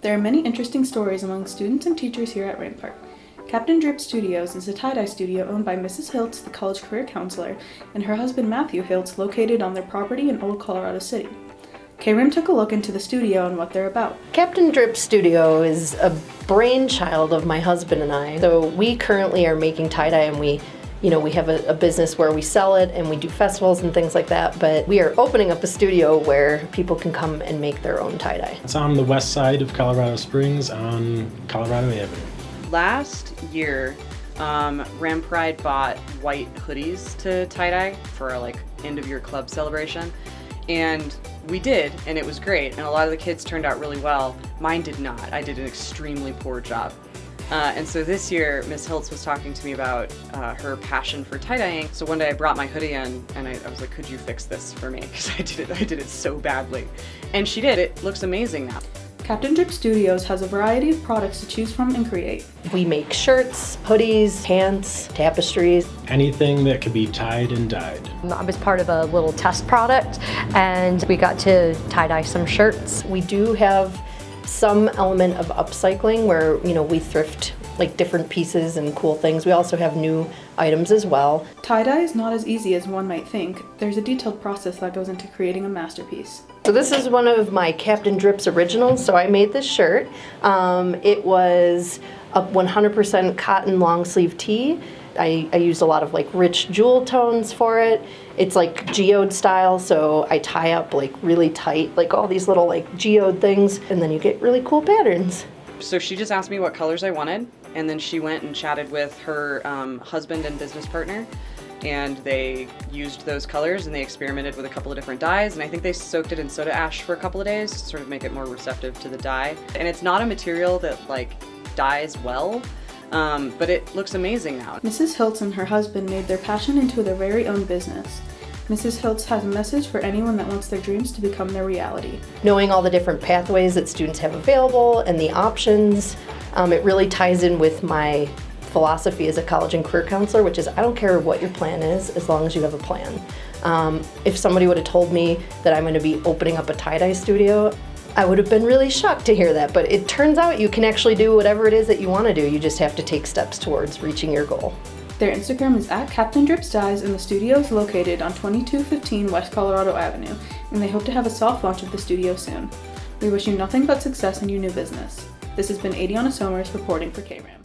There are many interesting stories among students and teachers here at Rampart. Captain Drips Studios is a tie-dye studio owned by Mrs. Hilts, the college career counselor, and her husband Matthew Hilts, located on their property in Old Colorado City. K-Rim took a look into the studio and what they're about. Captain Drips Studio is a brainchild of my husband and I. So we currently are making tie-dye, and we have a business where we sell it and we do festivals and things like that, but we are opening up a studio where people can come and make their own tie-dye. It's on the west side of Colorado Springs on Colorado Avenue. Last year, Rampart bought white hoodies to tie-dye for our end-of-year club celebration. And we did, and it was great, and a lot of the kids turned out really well. Mine did not. I did an extremely poor job. And so this year, Miss Hilts was talking to me about her passion for tie-dyeing. So one day I brought my hoodie in, and I was like, could you fix this for me? Because I did it so badly. And she did. It looks amazing now. Captain Drips Studios has a variety of products to choose from and create. We make shirts, hoodies, pants, tapestries. Anything that could be tied and dyed. I was part of a little test product, and we got to tie-dye some shirts. We do have some element of upcycling where, we thrift different pieces and cool things. We also have new items as well. Tie-dye is not as easy as one might think. There's a detailed process that goes into creating a masterpiece. So this is one of my Captain Drips originals. So I made this shirt. It was a 100% cotton long sleeve tee. I used a lot of rich jewel tones for it. It's geode style, so I tie up really tight, all these little geode things, and then you get really cool patterns. So she just asked me what colors I wanted, and then she went and chatted with her husband and business partner, and they used those colors and they experimented with a couple of different dyes, and I think they soaked it in soda ash for a couple of days to sort of make it more receptive to the dye. And it's not a material that dyes well, but it looks amazing now. Mrs. Hilts and her husband made their passion into their very own business. Mrs. Hilts has a message for anyone that wants their dreams to become their reality. Knowing all the different pathways that students have available and the options, it really ties in with my philosophy as a college and career counselor, which is I don't care what your plan is as long as you have a plan. If somebody would have told me that I'm going to be opening up a tie-dye studio, I would have been really shocked to hear that, but it turns out you can actually do whatever it is that you want to do. You just have to take steps towards reaching your goal. Their Instagram is at Captain Drips Dyes, and the studio is located on 2215 West Colorado Avenue, and they hope to have a soft launch of the studio soon. We wish you nothing but success in your new business. This has been Adianna Somers reporting for K-Rim.